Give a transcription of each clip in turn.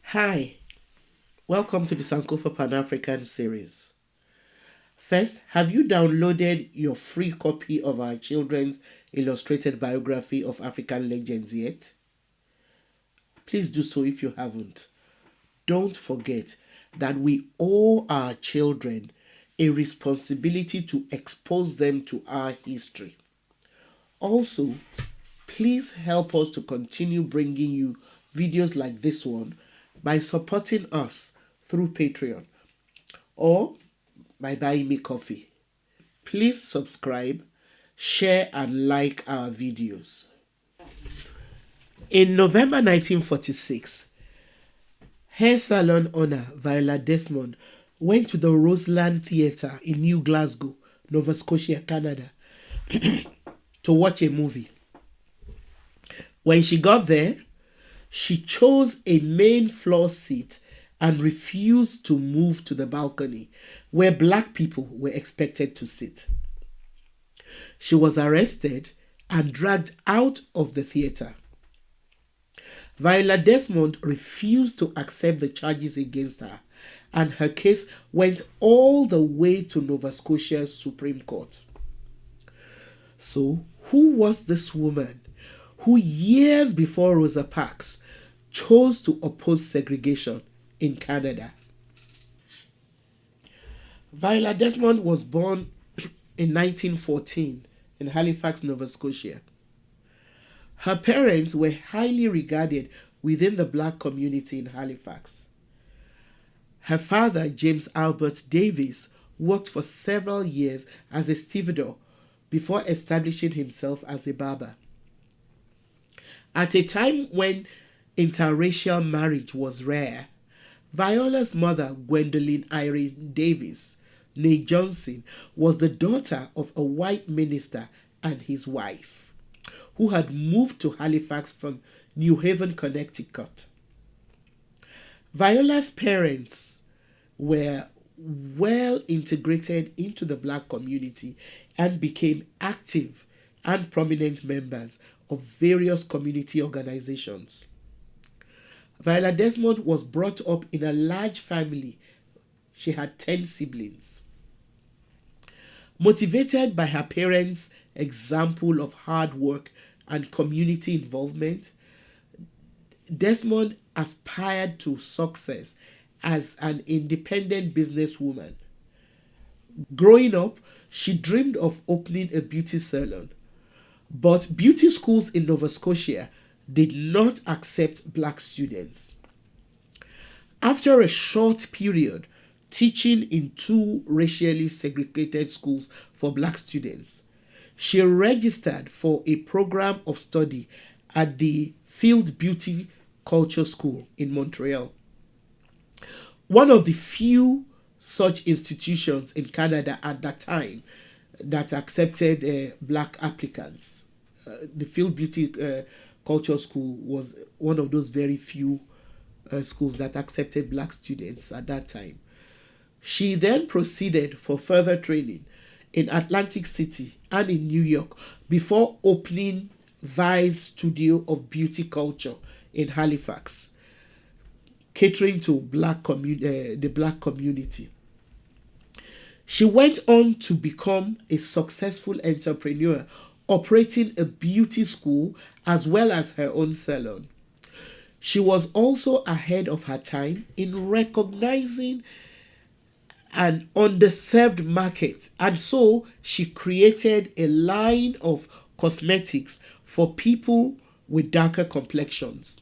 Hi, welcome to the Sankofa Pan-African series. First, have you downloaded your free copy of our children's illustrated biography of African legends yet? Please do so if you haven't. Don't forget that we owe our children a responsibility to expose them to our history. Also, please help us to continue bringing you videos like this one by supporting us through Patreon or by buying me coffee. Please subscribe, share, and like our videos. In November 1946, hair salon owner Viola Desmond went to the Roseland Theatre in New Glasgow, Nova Scotia, Canada, to watch a movie. When she got there, she chose a main floor seat and refused to move to the balcony where black people were expected to sit. She was arrested and dragged out of the theatre. Viola Desmond refused to accept the charges against her, and her case went all the way to Nova Scotia's Supreme Court. So, who was this woman who years before Rosa Parks chose to oppose segregation in Canada? Viola Desmond was born in 1914 in Halifax, Nova Scotia. Her parents were highly regarded within the black community in Halifax. Her father, James Albert Davis, worked for several years as a stevedore before establishing himself as a barber. At a time when interracial marriage was rare, Viola's mother, Gwendolyn Irene Davis, née Johnson, was the daughter of a white minister and his wife, who had moved to Halifax from New Haven, Connecticut. Viola's parents were well integrated into the black community and became active and prominent members of various community organizations. Viola Desmond was brought up in a large family. She had 10 siblings. Motivated by her parents' example of hard work and community involvement, Desmond aspired to success as an independent businesswoman. Growing up, she dreamed of opening a beauty salon, but beauty schools in Nova Scotia did not accept black students. After a short period teaching in two racially segregated schools for black students, she registered for a program of study at the Field Beauty Culture School in Montreal, one of the few such institutions in Canada at that time that accepted black applicants. The Field Beauty Culture School was one of those very few schools that accepted black students at that time. She then proceeded for further training in Atlantic City and in New York before opening Vi's Studio of Beauty Culture in Halifax, catering to the black community. She went on to become a successful entrepreneur, operating a beauty school as well as her own salon. She was also ahead of her time in recognizing an underserved market, and so she created a line of cosmetics for people with darker complexions.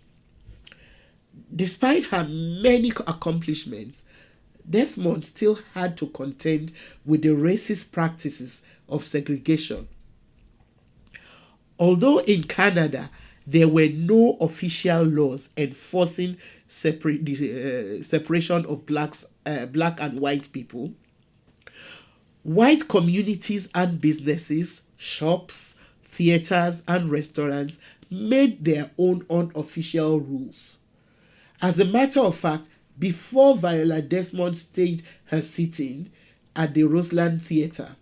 Despite her many accomplishments, Desmond still had to contend with the racist practices of segregation. Although in Canada there were no official laws enforcing separation of black and white people, white communities and businesses, shops, theaters, and restaurants made their own unofficial rules. As a matter of fact, before Viola Desmond staged her sitting at the Roseland Theatre,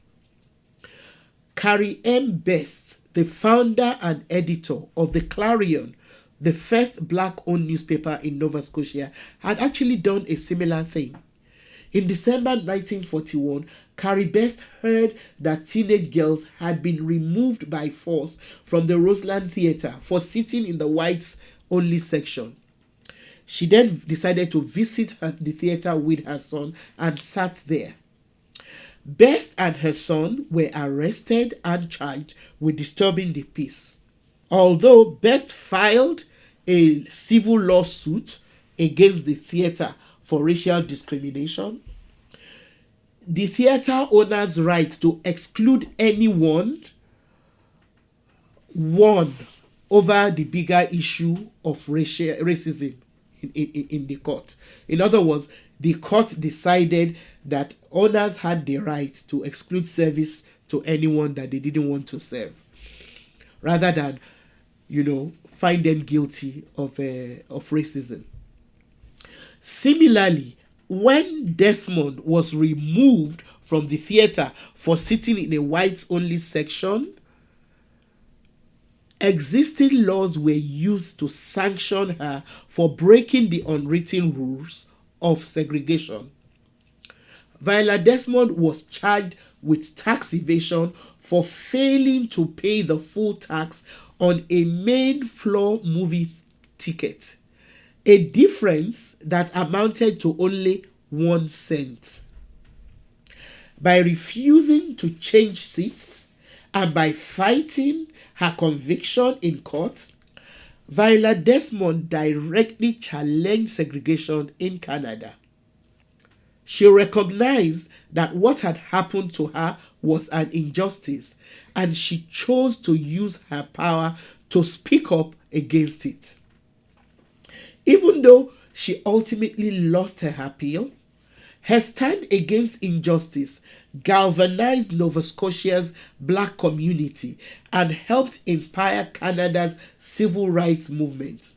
Carrie M. Best, the founder and editor of the Clarion, the first black-owned newspaper in Nova Scotia, had actually done a similar thing. In December 1941, Carrie Best heard that teenage girls had been removed by force from the Roseland Theatre for sitting in the whites-only section. She then decided to visit the theatre with her son and sat there. Best and her son were arrested and charged with disturbing the peace. Although Best filed a civil lawsuit against the theatre for racial discrimination, the theatre owner's right to exclude anyone won over the bigger issue of racism in the court. In other words, the court decided that owners had the right to exclude service to anyone that they didn't want to serve, rather than, find them guilty of racism. Similarly, when Desmond was removed from the theatre for sitting in a whites-only section, existing laws were used to sanction her for breaking the unwritten rules of segregation. Viola Desmond was charged with tax evasion for failing to pay the full tax on a main floor movie ticket, a difference that amounted to only 1 cent. By refusing to change seats and by fighting her conviction in court, Viola Desmond directly challenged segregation in Canada. She recognized that what had happened to her was an injustice, and she chose to use her power to speak up against it. Even though she ultimately lost her appeal, her stand against injustice galvanized Nova Scotia's black community and helped inspire Canada's civil rights movement.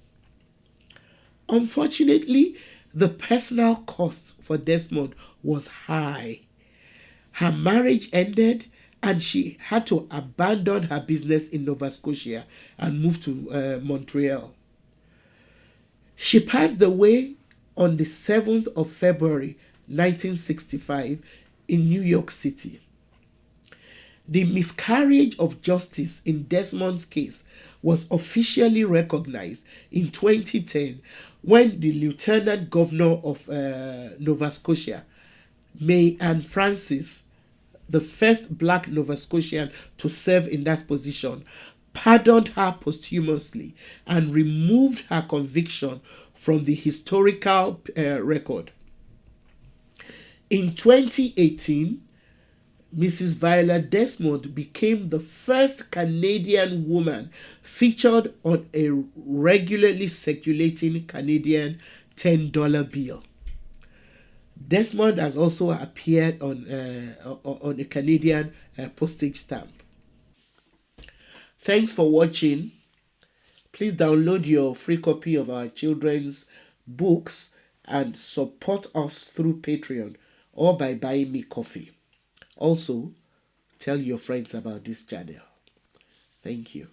Unfortunately, the personal cost for Desmond was high. Her marriage ended and she had to abandon her business in Nova Scotia and move to Montreal. She passed away on the 7th of February 1965 in New York City. The miscarriage of justice in Desmond's case was officially recognized in 2010 when the Lieutenant Governor of Nova Scotia, May Ann Francis, the first black Nova Scotian to serve in that position, pardoned her posthumously and removed her conviction from the historical record. In 2018, Mrs. Viola Desmond became the first Canadian woman featured on a regularly circulating Canadian $10 bill. Desmond has also appeared on a Canadian postage stamp. Thanks for watching. Please download your free copy of our children's books and support us through Patreon or by buying me coffee. Also, tell your friends about this channel. Thank you.